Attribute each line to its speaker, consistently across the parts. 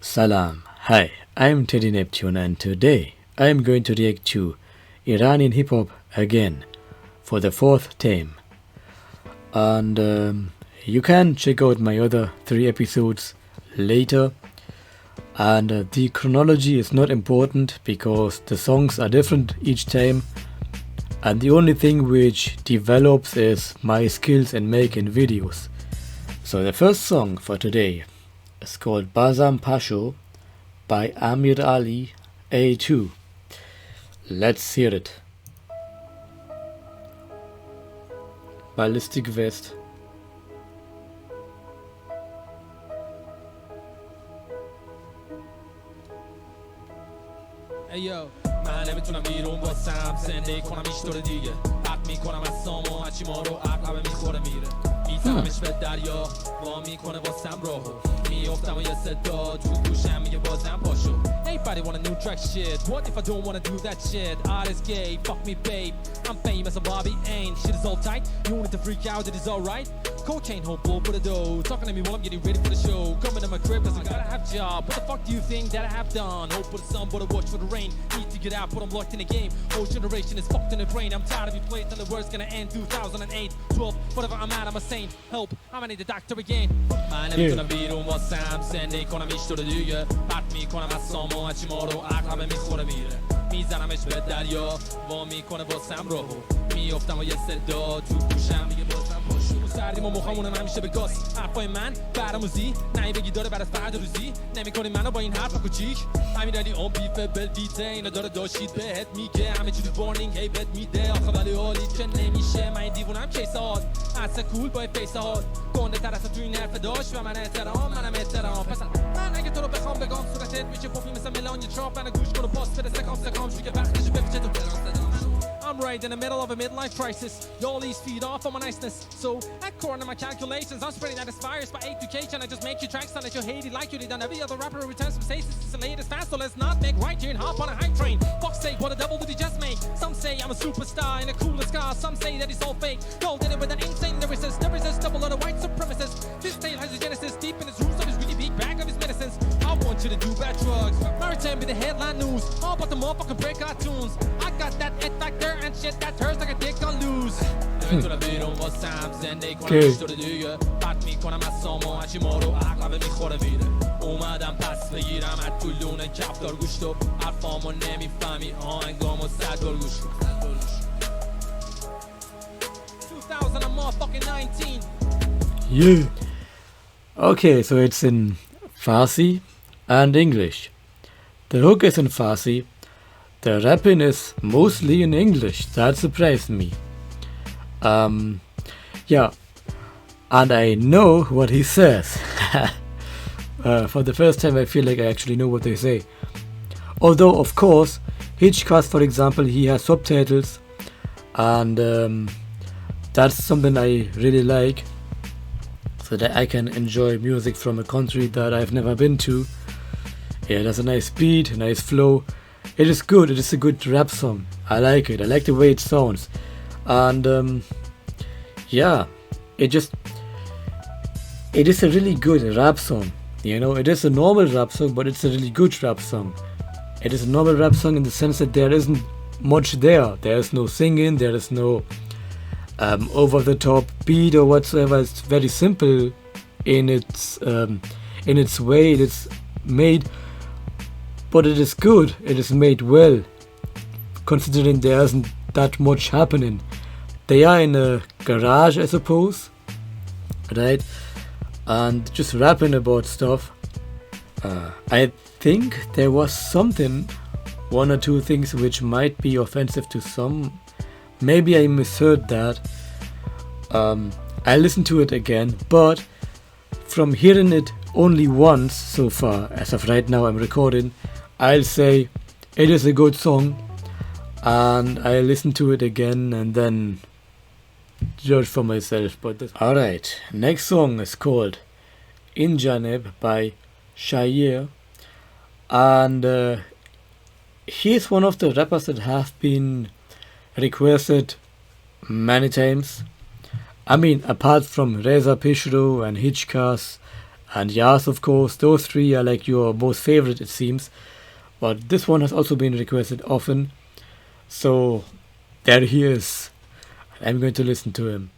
Speaker 1: Salam. Hi, I'm Teddy Neptune and today I'm going to react to Iranian hip hop again for the fourth time. And you can check out my other 3 episodes later. And the chronology is not important because the songs are different each time. And the only thing which develops is my skills in making videos. So the first song for today is called Bazam Pasho by Amir Ali A2. Let's hear it. Ballistic Vest.
Speaker 2: Hey yo, من نمیتونم بیرون باشم زندگی کنم هیچ طور دیگه حق میکنم از سامو هرچی ما رو عقلم میخوره میره میزنمش به دریا وا میکنه واسم راهو میافتم و یه صدا تو گوشم میگه بازم پاشو Everybody want a new track shit What if I don't wanna do that shit Artist gay, fuck me babe I'm famous and Bobby ain't Shit is all tight, you want it to freak out, it is alright Cocaine hopeful for the dough Talking to me while I'm getting ready for the show Coming to my crib cause I gotta have job What the fuck do you think that I have done? Hope for the sun but I watch for the rain Need to get out but I'm locked in the game Whole generation is fucked in the brain I'm tired of you playing till the world's gonna end 2008, 12, whatever I'm at I'm a saint Help, I'm gonna need the doctor again من نمیتونم بیرون واسم زندگی کنم هیچ طور دیگه پرت میکنم از سامو هرچی ما رو عقلم میخوره میره میزنمش به دریا وا میکنه واسم راهو میافتم و یه صدا تو گوشم میگه بازم پاشو سردیم و مخامونم همیشه به گاز حرفای من براموزی نه بگی داره برات فرد روزی نمیکنی منو با این حرف کوچیک همین علی اون بیفه بلویته اینا داره داشتید بهت میگه همه چیزی وارنینگ هی بهت میده آخه ولی حالی که نمیشه من دیوونم کی ساعت اصلا کول با فیس هات گنده طرف تو این حرف داشت و من احترام منم احترام پس من اگه تو رو بخوام بگم صورتت میشه پوفی مثل ملانیا تراپ من گوش کن و پاس بده سکام شو که وقتش بپیچه تو I'm right in the middle of a midlife crisis. Y'all these feed off on my niceness. So, according to my calculations, I'm spreading that as virus by education. I just make you tracks unless you hate it like you did on every other rapper who returns from stasis. It's the latest fast, so let's not make right here and hop on a hype train. Fuck's sake, what the devil did he just make? Some say I'm a superstar in the coolest car. Some say that it's all fake. Y'all did it with an insane lyricist. Double of the white supremacist. This tale has a genesis deep in his roots of his really big bag of his medicines. I want you to do bad drugs. Maritime be the headline news. All about the motherfucking break cartoons. I got that it factor and shit that hurts like a dick on loose. نمیتونم بیرون واسم زندگی کنم هیچ طور دیگه پرت میکنم از سامو هرچی ما رو عقلم میخوره میره اومدم پس بگیرم از طولون کفتار گوش تو حرفامو نمیفهمی آهنگامو 100 بار گوش کن 2019
Speaker 1: Yeah. Okay, so it's in Farsi and English. The hook is in Farsi. The rapping is mostly in English. That surprised me. Yeah, and I know what he says. For the first time I feel like I actually know what they say. Although of course Hitchcast, for example, he has subtitles, and that's something I really like, so that I can enjoy music from a country that I've never been to. Yeah, it has a nice beat, a nice flow. It is good, it is a good rap song. I like it, I like the way it sounds. And yeah, it is a really good rap song. You know, it is a normal rap song, but it's a really good rap song. It is a normal rap song in the sense that there isn't much there. There is no singing, there is no over the top beat or whatsoever. It's very simple in its way it is made, but it is good. It is made well, considering there isn't that much happening. They are in a garage, I suppose, right, and just rapping about stuff. I think there was one or two things which might be offensive to some. Maybe I misheard that. I listened to it again, but from hearing it only once so far, as of right now I'm recording, I'll say it is a good song, and I'll listen to it again and then judge for myself. But alright, next song is called In Janeb by Shia, and he's one of the rappers that have been requested many times. I mean, apart from Reza Pishro and Hitchcast And yes, of course, those three are like your most favorite, it seems. But this one has also been requested often. So there he is. I'm going to listen to him.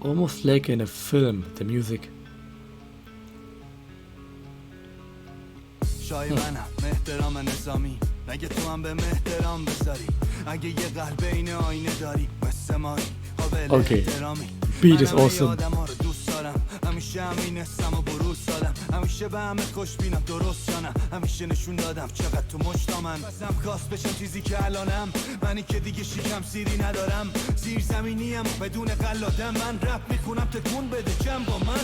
Speaker 1: Almost like in a film, the music.
Speaker 3: شای منم احترام نظامی نگه تو هم به احترام بذاری اگه یه قلب این آینه داری مثل مایی قابل احترامی
Speaker 1: Beat is awesome.
Speaker 3: آدم ها رو دوست دارم همیشه همین حسم و بروز دادم همیشه به همه خوش بینم درست جانم همیشه نشون دادم چقدر تو مشتامن بزم کاست بشم چیزی که الانم منی که دیگه شیکم سیری ندارم زیر زمینیم بدون قلادم من رپ میخونم تکون بده جمع با من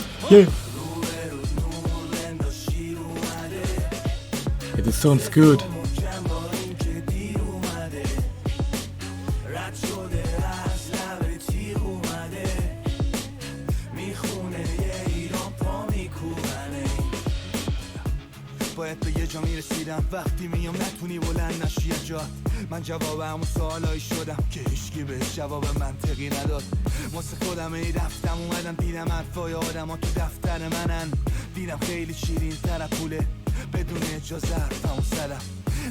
Speaker 1: It sounds good.
Speaker 3: باید به یه جا میرسیدم وقتی میام نتونی بلند نشی جات من جواب همون سوالایی شدم که هیچکی بهش جواب منطقی نداد واسه خودم ای رفتم اومدم دیدم حرفای آدم ها تو دفتر منن دیدم خیلی شیرین تر پوله بدون اجازه حرفمو زدم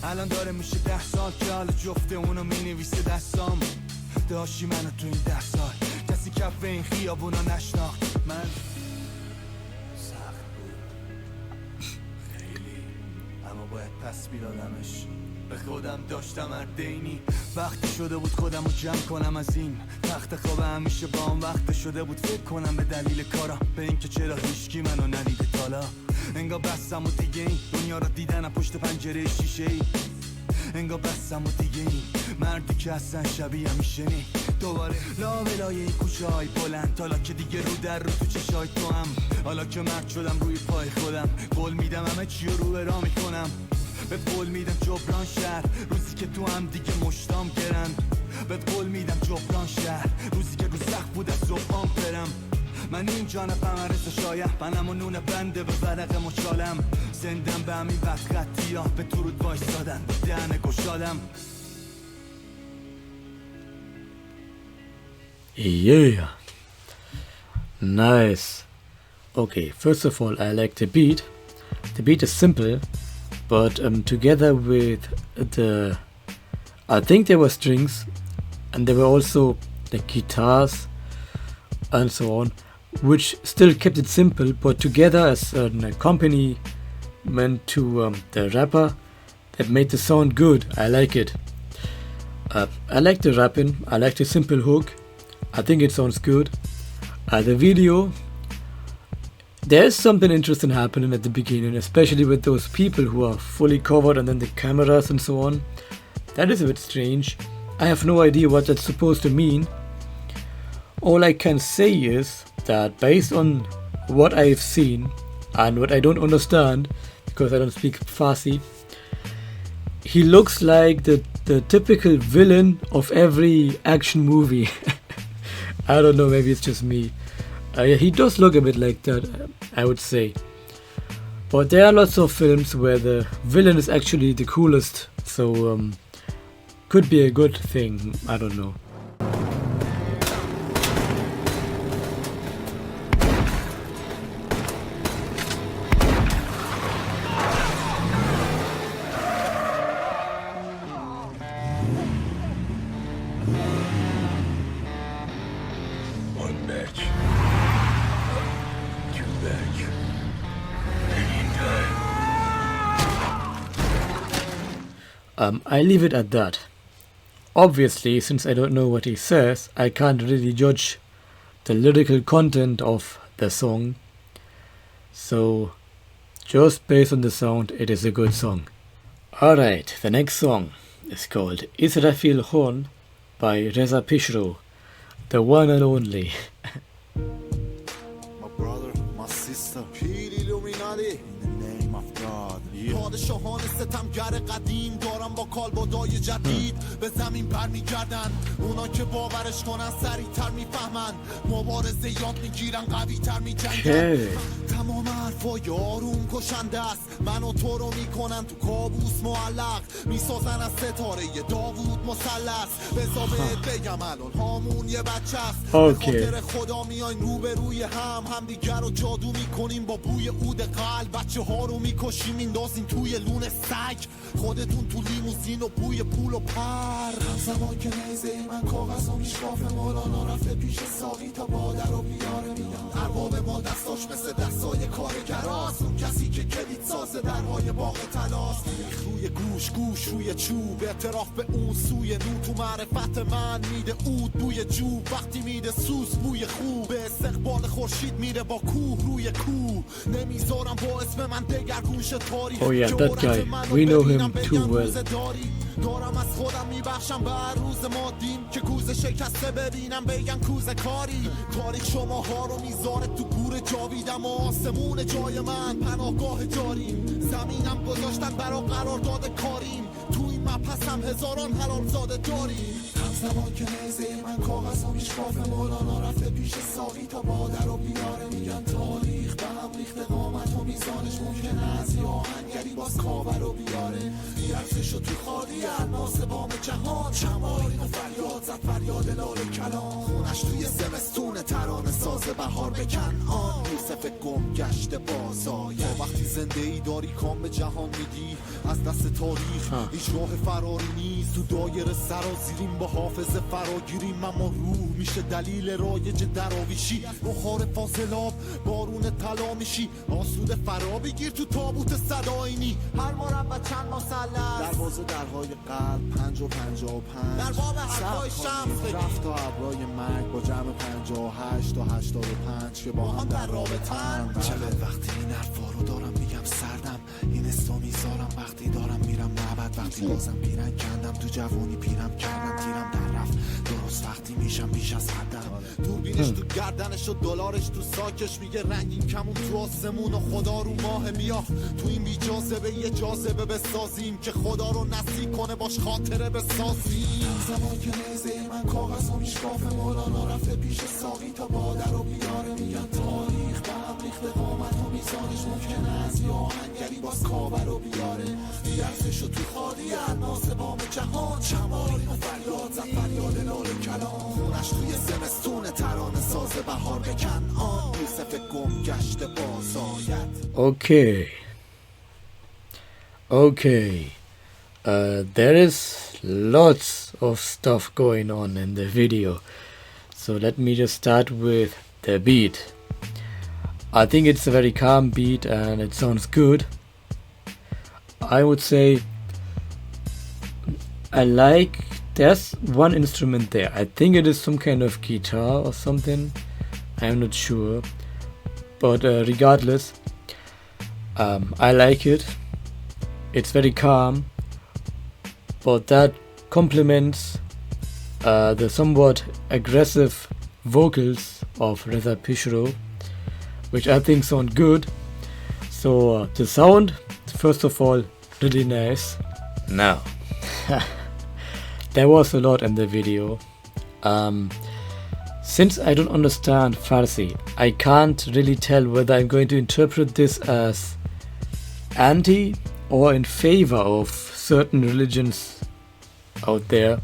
Speaker 3: الان داره میشه 10 سال که حالا جفته اونو مینویسه دستام داشتی منو تو این 10 سال کسی کف این خیابونا نشناخت من سخت بود خیلی اما باید پس بیدادمش به خودم داشتم اردینی وقتی شده بود خودم رو جمع کنم از این تخت خواب همیشه با هم وقت شده بود فکر کنم به دلیل کارم به اینکه چرا هیچکی منو ندیده تالا انگار بستم و دیگه این دنیا رو دیدن پشت پنجره شیشه ای انگار بستم و دیگه این مردی که اصلا شبیه همیشه نی دوباره لاولای کوچه های بلند حالا که دیگه رو در رو تو چشای تو هم حالا که مرد شدم روی پای خودم قول میدم همه چی رو راه میکنم به قول میدم جبران شهر روزی که تو هم دیگه مشتام گرن به قول میدم جبران شهر روزی که رو سخت بود از صبحام برم من این جانبم عرض شایه منم و نون بنده به ورق مچالم زندم به همین وقت خطی ها به تو رود باش دادن به دهن گشادم
Speaker 1: Yeah. Nice. Okay, first of all, I like the beat. The beat is simple, but together with the, I think there were strings, and there were also the guitars and so on, which still kept it simple, but together as an accompaniment to the rapper, that made the sound good. I like it. I like the rapping. I like the simple hook. I think it sounds good. The video, there's something interesting happening at the beginning, especially with those people who are fully covered and then the cameras and so on. That is a bit strange. I have no idea what that's supposed to mean. All I can say is that based on what I've seen and what I don't understand, because I don't speak Farsi, he looks like the typical villain of every action movie. I don't know, maybe it's just me. Yeah, he does look a bit like that, I would say. But there are lots of films where the villain is actually the coolest, so could be a good thing, I don't know. I leave it at that. Obviously, since I don't know what he says, I can't really judge the lyrical content of the song. So, just based on the sound, it is a good song. Alright, the next song is called Israfil Hon by Reza Pishro, the one and only.
Speaker 3: My brother, my sister, Illuminati, in the name of God. شاهان ستمگر قدیم دارم با کالبدای جدید به زمین برمیگردن. اونا که باورش کنن سریعتر میفهمن، مبارزه یاد میگیرن قوی‌تر میجنگن. تمام حرفای آروم کشنده است، من و تو رو میکنن تو کابوس معلق، میسازن از ستاره داوود مثلث. بذار بهت بگم الان هامون یه بچه است، به خاطر خدا میایم روبروی هم دیگر رو جادو میکنیم با بوی عود قلب. بچه ها رو میکشیم میندازیم توی لون سگ، خودتون تو لیموزین و بوی پول و پر. همزمان که نیزه من کاغذ و میشکاف مولانا رفته پیش ساقی تا بادر و بیاره میان. ارباب ما دستاش مثل دستای کارگراست، اون کسی که کلید سازه درهای باغ تلاست. روی گوش روی چوب، اعتراف به اون سوی نو، تو معرفت من میده اود بوی جوب. وقتی میده سوس بوی خوب، به استقبال خورشید میره با کوه روی کوه. نمیذارم با اسم من دگرگون شه تاریخ.
Speaker 1: Oh yeah, that guy. We know him too well.
Speaker 3: دارم از خودم میبخشم بر روز مادیم که کوزه شکسته ببینم بگن کوزه کاری. تاریخ شماها رو میذاره تو گور جاویدم و آسمون جای من پناهگاه جاریم. زمینم گذاشتن برا قرارداد کاریم، تو این مبحثم هزاران حلال زاده داریم. همزمان که نیزه من کاغذ و میشکاف مولانا رفته پیش ساقی تا بادر و بیاره میگن تاریخ به هم ریخته قامت و میزانش ممکنه از یه آهنگری باز کاور رو بیاره. بیرزش و تو خالی الماس بام جهان، چماری و فریاد زد فریاد لاله کلام. خونش توی زمستون ترانه ساز بهار بکن آن یوسف گم گشته بازای. وقتی زنده ای داری کام به جهان میدی، از دست تاریخ هیچ راه فراری نیست. تو دایره سرازیریم با حافظ فراگیریم، اما روح میشه دلیل رایج دراویشی. بخار فاضلاب بارون طلا میشی، آسوده فرا بگیر تو تابوت صداینی. هر مربع چند مثلث، دروازه درهای قلب 5 و 55. در باب حرفای شمس رفت تا ابرای مرگ با جمع 58 تا 85 که با هم در رابطن. چقدر وقتی این حرفا رو دارم میگم سردم، این استو میذارم وقتی دارم میرم معبد. وقتی بازم پیرن کندم تو جوانی پیرم کردم تیرم در رفت درست وقتی میشم بیش از حدم. دوربینش تو گردنش و دلارش تو ساکش میگه رنگین کمون تو آسمون و خدا رو ماه میاه. تو این بی جاذبه یه جاذبه بسازیم که خدا رو نصیب کنه باش خاطره بسازیم. زمان که نیزه من کاغذ و میشکاف مولانا رفته پیش ساقی تا بادر و بیاره میگن تاریخ به هم ریخته قامت و میزانش ممکنه از یه آهنگری باز کاور رو بیاره. بیرزش و تو خالی الماس بام جهان، چماری و فریاد زد فریاد لاله کلام. خونش توی زمستون ترانه ساز بهار بکن آن یوسف گم گشته بازآید. Okay. There is lots of stuff going on in the video, so let me just start with the beat. I think it's a very calm beat and it sounds good. I would say I like, there's one instrument there. I think it is some kind of guitar or something, I'm not sure, but regardless, I like it. It's very calm, but that complements the somewhat aggressive vocals of Reza Pishro, which I think sound good. So the sound, first of all, really nice. Now there was a lot in the video. Since I don't understand Farsi, I can't really tell whether I'm going to interpret this as anti or in favor of certain religions out there.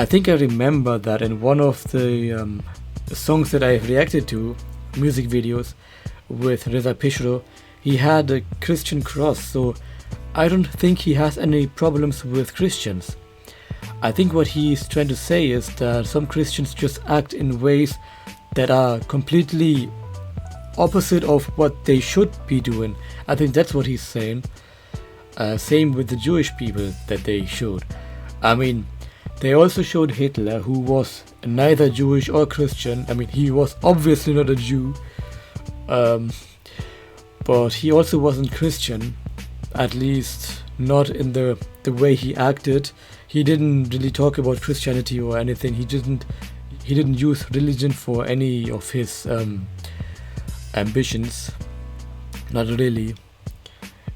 Speaker 3: I think I remember that in one of the songs that I've reacted to, music videos with Reza Pishro, he had a Christian cross, so I don't think he has any problems with Christians. I think what he's trying to say is that some Christians just act in ways that are completely opposite of what they should be doing. I think that's what he's saying. Same with the Jewish people that they showed. I mean, they also showed Hitler, who was neither Jewish or Christian. I mean, he was obviously not a Jew, but he also wasn't Christian, at least not in the way he acted. He didn't really talk about Christianity or anything. He didn't use religion for any of his ambitions.
Speaker 1: not really.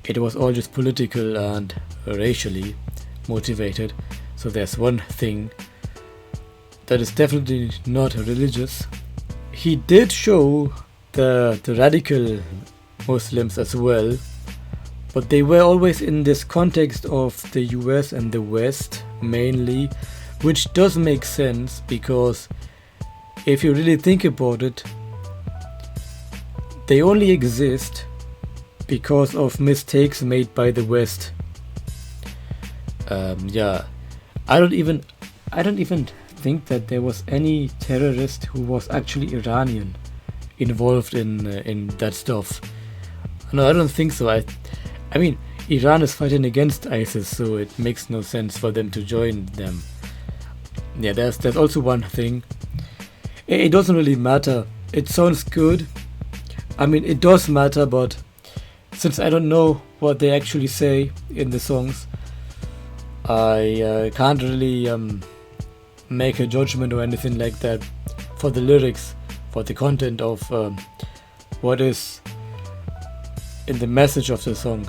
Speaker 1: It was all just political and racially motivated. So there's one thing that is definitely not religious. He did show the radical Muslims as well, but they were always in this context of the US and the West mainly, which does make sense because if you really think about it, they only exist because of mistakes made by the West. Yeah, I don't even think that there was any terrorist who was actually Iranian involved in that stuff. No, I don't think so. I mean, Iran is fighting against ISIS, so it makes no sense for them to join them. Yeah, there's also one thing. It doesn't really matter. It sounds good. I mean, it does matter, but since I don't know what they actually say in the songs, I can't really make a judgment or anything like that for the lyrics, for the content of what is in the message of the song.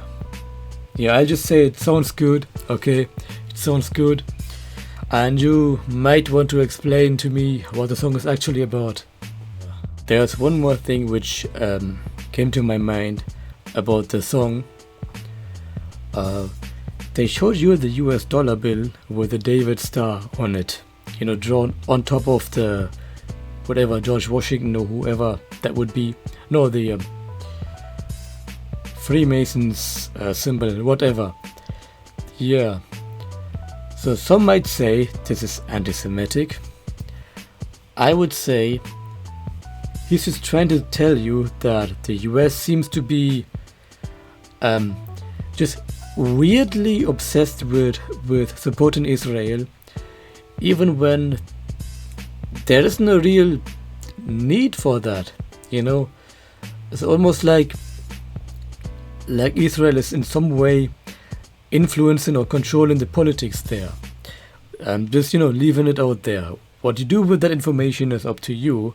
Speaker 1: Yeah, I'll just say it sounds good, okay? It sounds good. And you might want to explain to me what the song is actually about. There's one more thing which came to my mind about the song. They showed you the US dollar bill with the David star on it, you know, drawn on top of the whatever, George Washington or whoever that would be. No, the Freemasons symbol, whatever. Yeah. So some might say this is anti-Semitic. I would say he's just trying to tell you that the US seems to be just weirdly obsessed with supporting Israel, even when there is no real need for that, you know. It's almost like Israel is in some way influencing or controlling the politics there. Just, you know, leaving it out there. What you do with that information is up to you.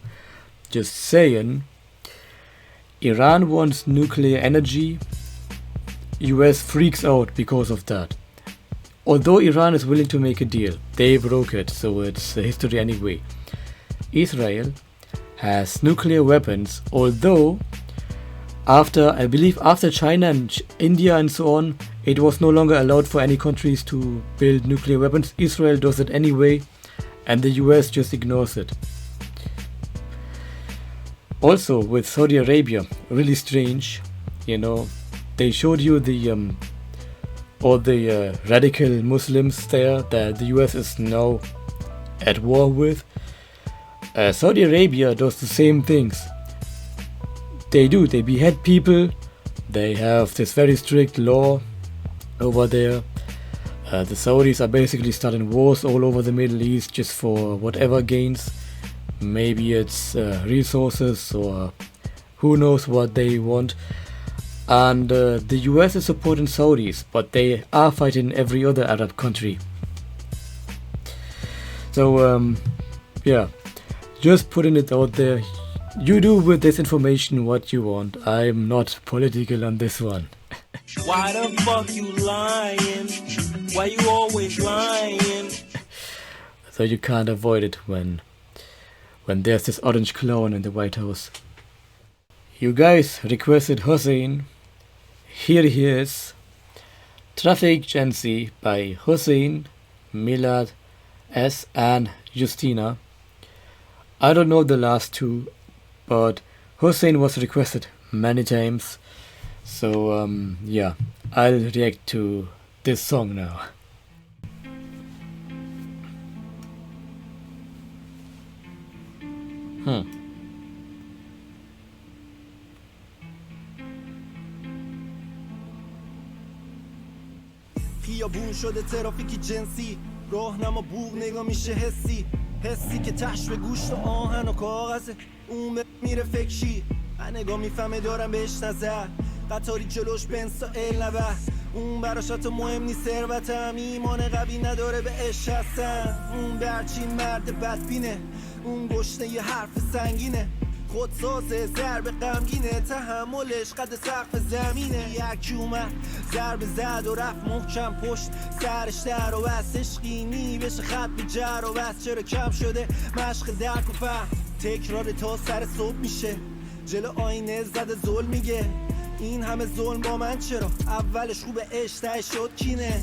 Speaker 1: Just saying, Iran wants nuclear energy. US freaks out because of that. Although Iran is willing to make a deal, they broke it, so it's history anyway. Israel has nuclear weapons, although I believe after China and India and so on, it was no longer allowed for any countries to build nuclear weapons. Israel does it anyway, and the US just ignores it. Also with Saudi Arabia, really strange, you know, they showed you all the radical Muslims there that the US is now at war with. Saudi Arabia does the same things. They behead people. They have this very strict law over there. The Saudis are basically starting wars all over the Middle East just for whatever gains. Maybe it's resources or who knows what they want. And the US is supporting Saudis, but they are fighting every other Arab country. So yeah, just putting it out there. You do with this information what you want. I'm not political on this one.
Speaker 4: Why the fuck you lying? Why you always lying?
Speaker 1: So you can't avoid it when there's this orange clown in the White House. You guys requested Hussein. Here he is. Traffic Chauncey by Hussein, Milad S and Justina. I don't know the last two, but Hussein was requested many times. So yeah, I'll react to this song now.
Speaker 3: خیابون شده ترافیکی جنسی راهنما بوق نگاه میشه حسی که تش به گوشت و آهن و کاغذه اون میره فکشی من نگاه میفهمه دارم بهش نظر قطاری جلوش بنسائل نبه اون براشات مهم نیست ثروتم ایمان قوی نداره به عشق هستن اون برچین مرد بدبینه اون گشنه یه حرف سنگینه خودسازه ضرب غمگینه تحملش قد سقف زمینه یکی اومد ضربه زد و رفت محکم پشت سرش در و بس عشقینی بشه خط به جر و بس چرا کم شده مشق درک و فهم تکرار تا سر صبح میشه جلو آینه زده ظلم میگه این همه ظلم با من چرا اولش خوبه اشتای شد کینه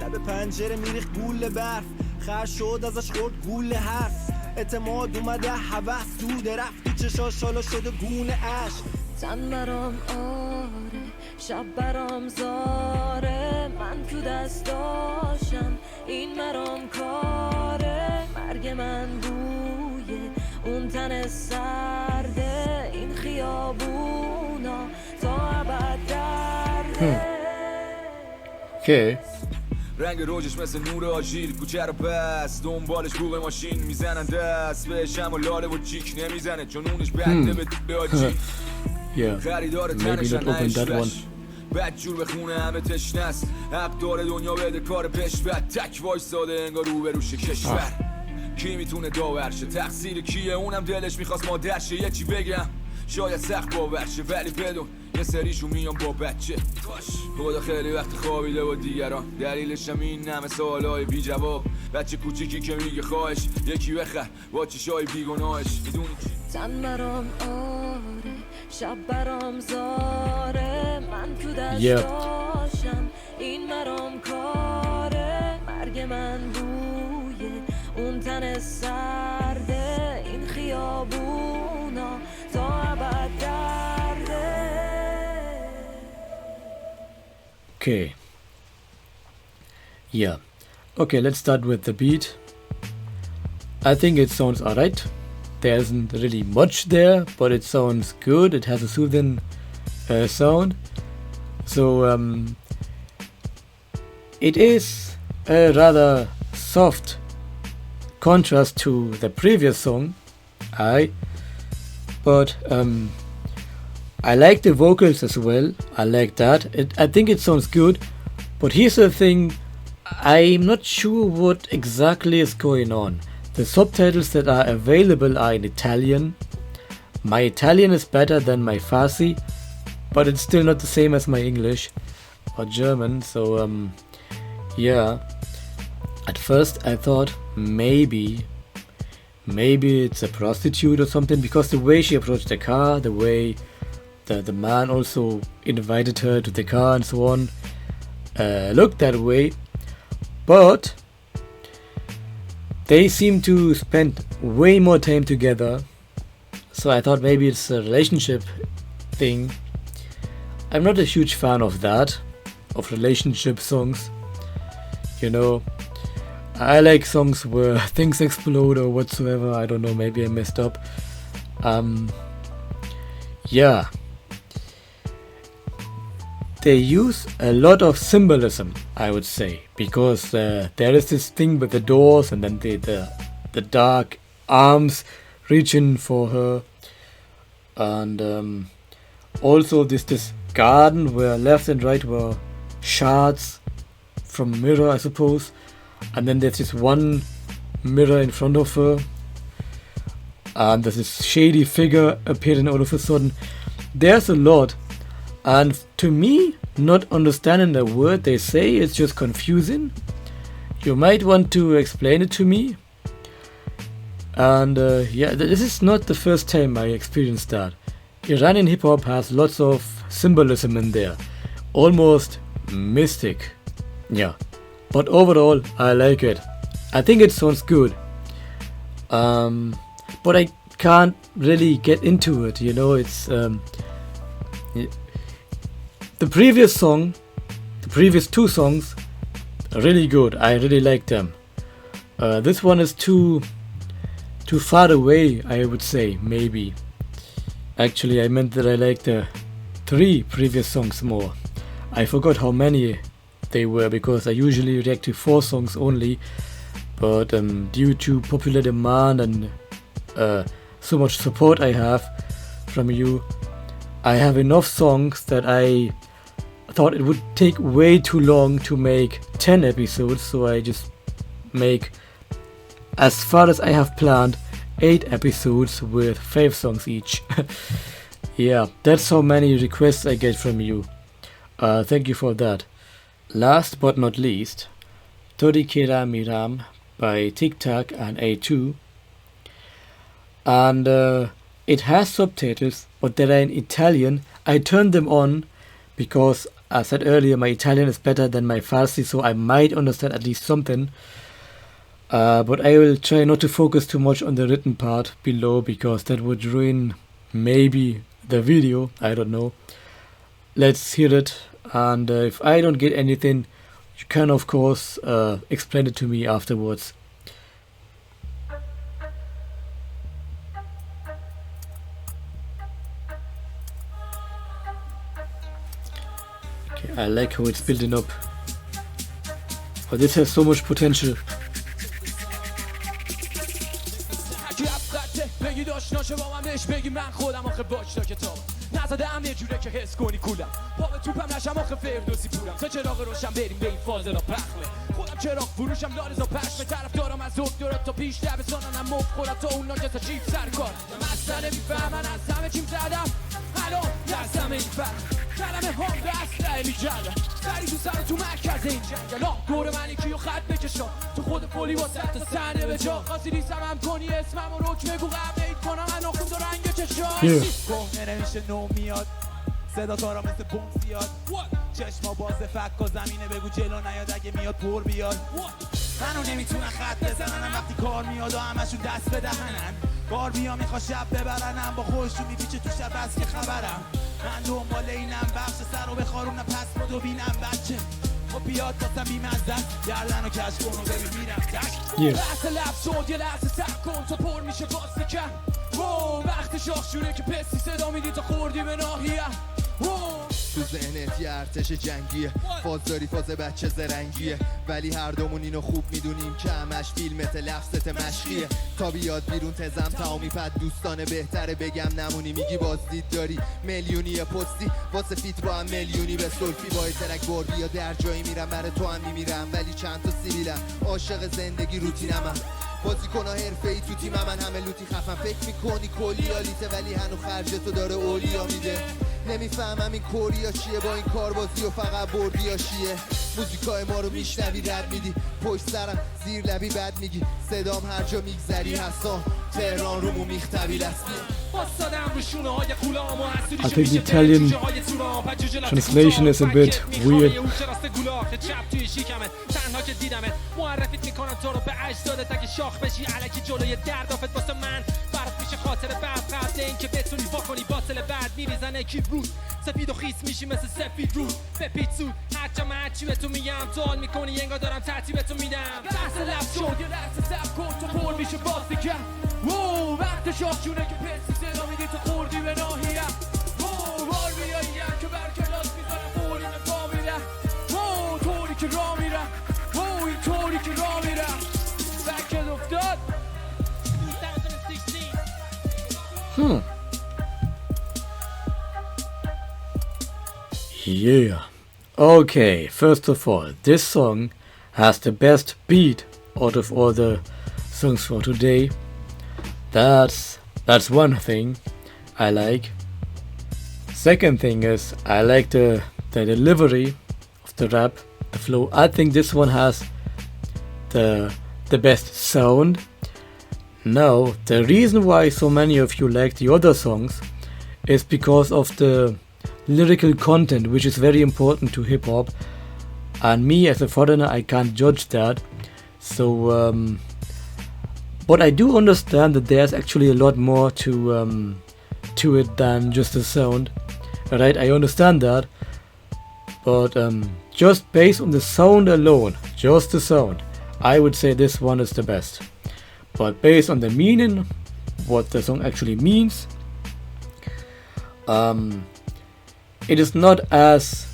Speaker 3: لب پنجره میریخ گول برف خر شد ازش خورد گول حرف اعتماد اومده حوث دوده رفتی چشاش حالا شده گونه عشق
Speaker 5: تن برام آره شب برام زاره من تو دستاشم این مرام کاره مرگ من بوی اون تن سرده این خیابونا تا ابد درده
Speaker 1: Okay.
Speaker 3: رنگ روجش مثل نور آژیر کوچه رو پس دنبالش بوق ماشین میزنن دست بهشم و لاله و چیک نمیزنه چون اونش بنده به دوله آجی
Speaker 1: Yeah,
Speaker 3: خریدار
Speaker 1: maybe
Speaker 3: تنش
Speaker 1: not open that one.
Speaker 3: بد جور به خونه همه تشنست حق داره دنیا بده کار پش بد تک وایس ساده انگار رو به روش کشور کی میتونه داورشه تقصیر کیه اونم دلش میخواست مادرشه یه چی بگم شاید سخت باورشه ولی بدون یه سریشون میان با بچه خدا خیلی وقت خوابیده و دیگران دلیلش هم این همه سوالای بی جواب بچه کوچیکی که میگه خواهش یکی بخر با چشای بیگناهش میدونی
Speaker 5: تن برام آره شب برام زاره من تو دستاشم این مرام کاره مرگ من بوی اون تن سرده این خیابونا تا ابد درده.
Speaker 1: Okay. Yeah. Okay, let's start with the beat. I think it sounds alright. There isn't really much there, but it sounds good. It has a soothing sound. So it is a rather soft contrast to the previous song. But I like the vocals as well. I like that. I think it sounds good. But here's the thing. I'm not sure what exactly is going on. The subtitles that are available are in Italian. My Italian is better than my Farsi, but it's still not the same as my English or German. So yeah. At first I thought maybe it's a prostitute or something, because the way she approached the car, the way the man also invited her to the car and so on, looked that way. But they seem to spend way more time together, so I thought maybe it's a relationship thing. I'm not a huge fan of that, of relationship songs. You know, I like songs where things explode or whatsoever. I don't know, maybe I messed up. Yeah. They use a lot of symbolism, I would say, because there is this thing with the doors and then the dark arms reaching for her, and also this garden where left and right were shards from mirror, I suppose, and then there's this one mirror in front of her, and there's this shady figure appearing all of a sudden. There's a lot. And to me, not understanding the word they say is just confusing. You might want to explain it to me. And yeah, this is not the first time I experienced that. Iranian hip hop has lots of symbolism in there, almost mystic. Yeah, but overall, I like it. I think it sounds good. But I can't really get into it. You know, it's the previous song, the previous two songs, are really good. I really like them. This one is too far away, I would say, maybe. Actually, I meant that I like the three previous songs more. I forgot how many they were, because I usually react to 4 songs only. But due to popular demand and so much support I have from you, I have enough songs that I thought it would take way too long to make 10 episodes, so I just make as far as I have planned 8 episodes with 5 songs each. Yeah, that's how many requests I get from you. Thank you for that. Last but not least, Tori Kiram by Tic Tac and A2. And it has subtitles, but they're in Italian. I turned them on because, as I said earlier, my Italian is better than my Farsi, so I might understand at least something. But I will try not to focus too much on the written part below, because that would ruin maybe the video. I don't know. Let's hear it, and if I don't get anything, you can of course explain it to me afterwards. Okay, I like how it's building up, but this has so much potential.
Speaker 2: نزدم یه جوره که حس کنی کولم پا به توپم نشم آخه فردوسی پورم تا چراغ روشن بریم به این فاز را پخمه خودم چراغ فروشم لارزا پشم طرف دارم از دکترات تا پیش دبستانم مفت خورد تا اونا که تا چیپ سرکار مسئله میفهمن از همه چیم زدم الان دستم این فرق کلمه هم به اسلحه میجردم سری تو سر تو مرکز این جنگل دور من یکی و خط بکشم تو خود پولی واسه تا صحنه به جا خاصی نیستم هم کنی اسمم و رک بگو قبلیت کنم من نخون تو رنگ چشام کهنه نمیشه نو میاد صدا تارا مثل بوم زیاد چشما باز فک و زمینه بگو جلو نیاد اگه میاد پر بیاد منو نمیتونن خط بزنن وقتی کار میاد و همشون دست به دهنن بار بیا میخوا شب ببرنم با خودشون میپیچه تو شب بس که خبرم من دنبال اینم بخش سر رو بخارونم پس رو بینم بچه خب بیاد واسم بیمزد گردن و کش کن و ببین میرم تک لحظه لب شد یه لحظه سب کن تا پر میشه باز بکن وقت شاخ شونه که پسی صدا میدی تا خوردی به ناهیم
Speaker 6: تو ذهنت یه ارتش جنگیه فاز داری فاز بچه زرنگیه ولی هر دومون اینو خوب میدونیم که همش فیلمت لفظت مشقیه تا بیاد بیرون تزم تمامی پد دوستانه بهتره بگم نمونی میگی بازدید داری میلیونی پستی واسه فیت با هم میلیونی به سلفی با ترک بردی یا در جایی میرم برای تو هم میمیرم ولی چند تا سیبیلم عاشق زندگی روتینم بازیکن‌ها حرفه‌ای تو تیم من همه لوتی خفن فکر میکنی کلی آلیته ولی هنو خرجتو داره اولیا میده نمیفهمم این کوریا چیه با این کاربازی و فقط بردیا شیه موزیکای ما رو میشنوی رد میدی پشت سرم زیر لبی بد میگی صدام هر جا میگذری هستان تهران رومو میختبی لستی
Speaker 1: I think the Italian translation is a bit weird.
Speaker 2: سفید و خیس میشی مثل سفید رو بپیت سود هرچم هرچی به تو میگم سوال میکنی انگار دارم ترتیب تو میدم لحظه لب شد یه لحظه سب کن تو پر میشه باز بکن وقت شاخ جونه که پسی صدا میدی تو خوردی به ناهیم بار بیاییم که بر کلاس میزنم خوریم پا میرم طوری که را میرم این طوری که را میرم بکت افتاد 2016
Speaker 1: Yeah. Okay, first of all, this song has the best beat out of all the songs for today. That's one thing I like. Second thing is I like the delivery of the rap, the flow. I think this one has the best sound. Now, the reason why so many of you like the other songs is because of the lyrical content, which is very important to hip-hop, and me as a foreigner I can't judge that. So but I do understand that there's actually a lot more to it than just the sound, right? I understand that, but just based on the sound alone, just the sound, I would say this one is the best. But based on the meaning, what the song actually means, it is not as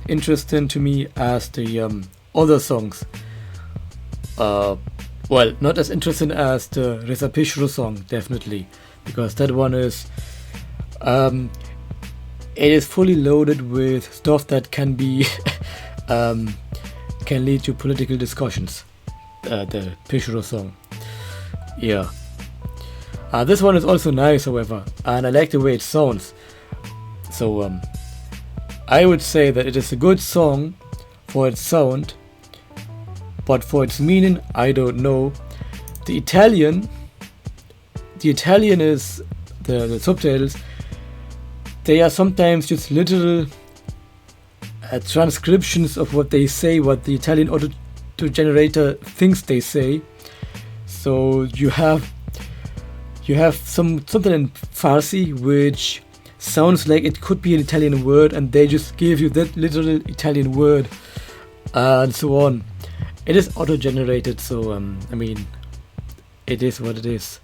Speaker 1: interesting to me as the other songs. Well, not as interesting as the Reza Pishro song, definitely, because that one is it is fully loaded with stuff that can be can lead to political discussions. The Pishro song, Yeah. This one is also nice, however, and I like the way it sounds. So I would say that it is a good song for its sound, but for its meaning, I don't know. The Italian is the subtitles. They are sometimes just literal transcriptions of what they say, what the Italian auto generator thinks they say. So you have something in Farsi which sounds like it could be an Italian word, and they just give you that literal Italian word and so on. It is auto generated, so I mean, it is what it is.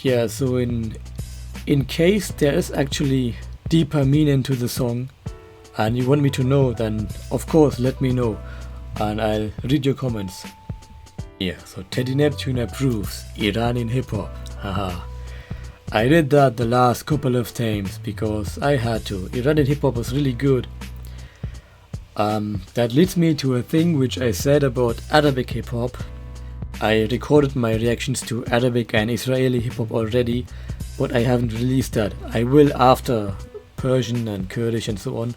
Speaker 1: Yeah, so in case there is actually deeper meaning to the song and you want me to know, then of course let me know and I'll read your comments. Yeah, so Teddy Neptune approves Iranian hip hop. Haha. I did that the last couple of times because I had to. Iranian hip hop was really good. That leads me to a thing which I said about Arabic hip hop. I recorded my reactions to Arabic and Israeli hip hop already, but I haven't released that. I will after Persian and Kurdish and so on.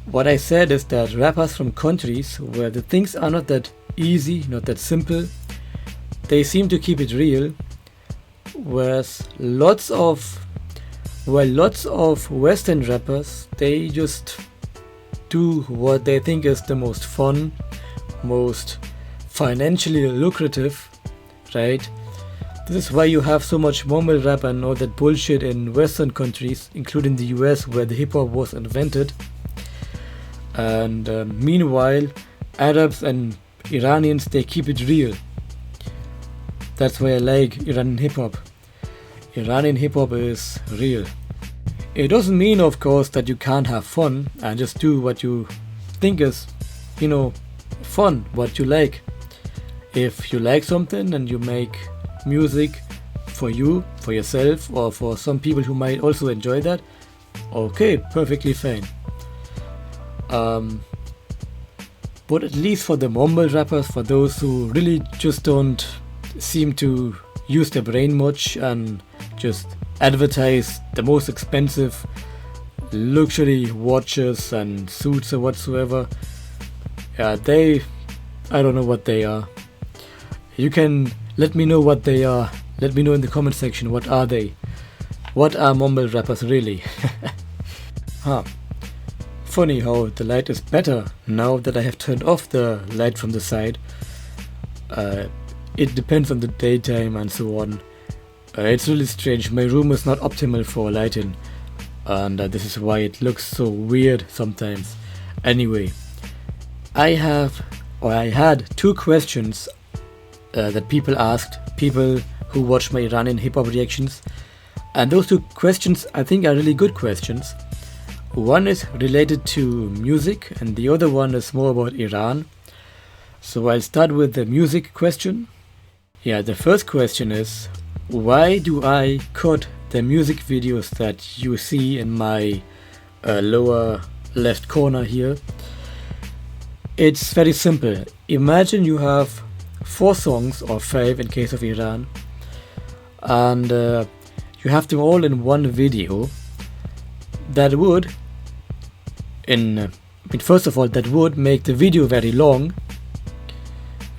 Speaker 1: What I said is that rappers from countries where the things are not that easy, not that simple, they seem to keep it real, whereas lots of Western rappers, they just do what they think is the most fun, most financially lucrative, right? This is why you have so much mumble rap and all that bullshit in Western countries, including the US, where the hip hop was invented. And meanwhile, Arabs and Iranians, they keep it real. That's why I like Iranian hip hop. Iranian hip hop is real. It doesn't mean, of course, that you can't have fun and just do what you think is, fun, what you like. If you like something and you make music for you, for yourself, or for some people who might also enjoy that, okay, perfectly fine. But at least for the mumble rappers, for those who really just don't seem to use their brain much and just advertise the most expensive luxury watches and suits or whatsoever, yeah, I don't know what they are. You can let me know what they are. Let me know in the comment section, what are they? What are mumble rappers really? Funny how the light is better now that I have turned off the light from the side. It depends on the daytime and so on. It's really strange. My room is not optimal for lighting, and this is why it looks so weird sometimes. Anyway, I had 2 questions that people asked, people who watch my Iranian hip hop reactions, and those 2 questions I think are really good questions. One is related to music and the other one is more about Iran. So I'll start with the music question. Yeah, the first question is, why do I cut the music videos that you see in my lower left corner here? It's very simple. Imagine you have 4 songs or 5 in case of Iran, and you have them all in one video. That would, first of all, that would make the video very long,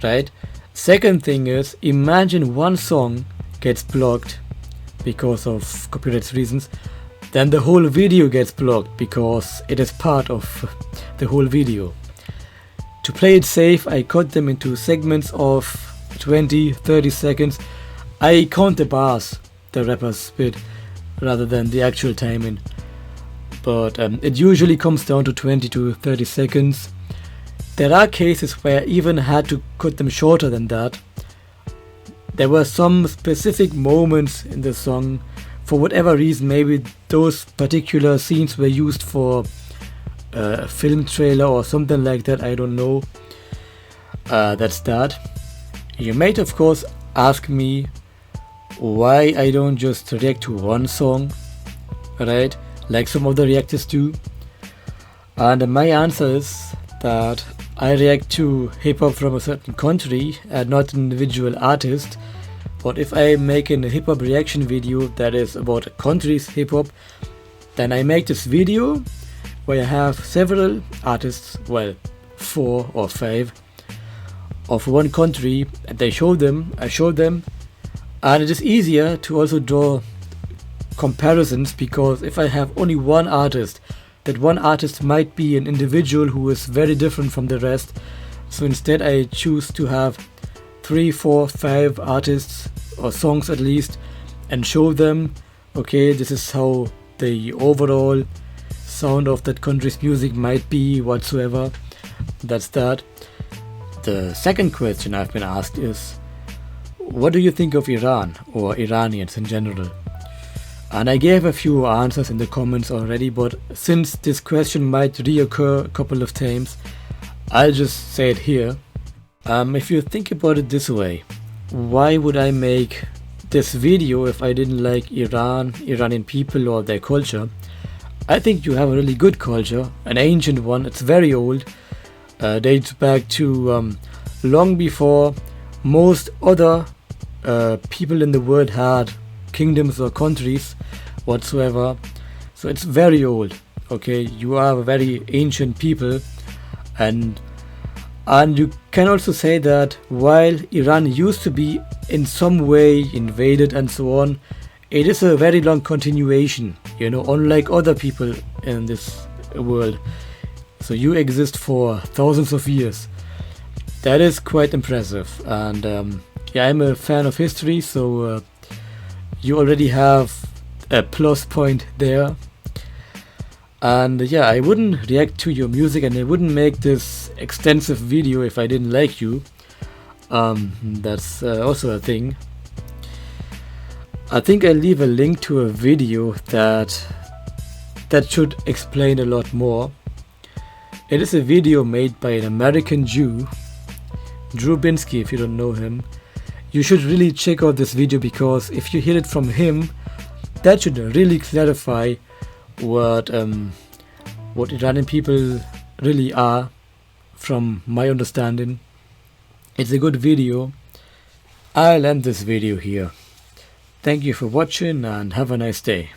Speaker 1: right? Second thing is, imagine one song gets blocked because of copyright reasons, then the whole video gets blocked because it is part of the whole video. To play it safe, I cut them into segments of 20-30 seconds. I count the bars the rappers spit rather than the actual timing, but it usually comes down to 20-30 seconds. There are cases where I even had to cut them shorter than that. There were some specific moments in the song, for whatever reason, maybe those particular scenes were used for a film trailer or something like that, I don't know. That's that. You might of course ask me why I don't just react to one song, right, like some other reactors do. And my answer is that I react to hip-hop from a certain country and not an individual artist. But if I make a hip-hop reaction video that is about a country's hip-hop, then I make this video where I have several artists, well, 4 or 5 of one country, and I show them, and it is easier to also draw comparisons, because if I have only one artist, that one artist might be an individual who is very different from the rest. So instead I choose to have 3, 4, 5 artists, or songs at least, and show them, okay, this is how the overall sound of that country's music might be, whatsoever. That's that. The second question I've been asked is, what do you think of Iran or Iranians in general? And I gave a few answers in the comments already, but since this question might reoccur a couple of times, I'll just say it here. If you think about it this way, why would I make this video if I didn't like Iran, Iranian people or their culture? I think you have a really good culture, an ancient one. It's very old, dates back to long before most other people in the world had kingdoms or countries whatsoever. So it's very old. Okay, you are a very ancient people, and you can also say that while Iran used to be in some way invaded and so on, it is a very long continuation, you know, unlike other people in this world. So you exist for thousands of years. That is quite impressive. And yeah, I'm a fan of history, so you already have a plus point there. And yeah, I wouldn't react to your music and I wouldn't make this extensive video if I didn't like you. That's also a thing. I think I'll leave a link to a video that should explain a lot more. It is a video made by an American Jew, Drew Binsky, if you don't know him. You should really check out this video, because if you hear it from him, that should really clarify what Iranian people really are, from my understanding. It's a good video. I'll end this video here. Thank you for watching and have a nice day.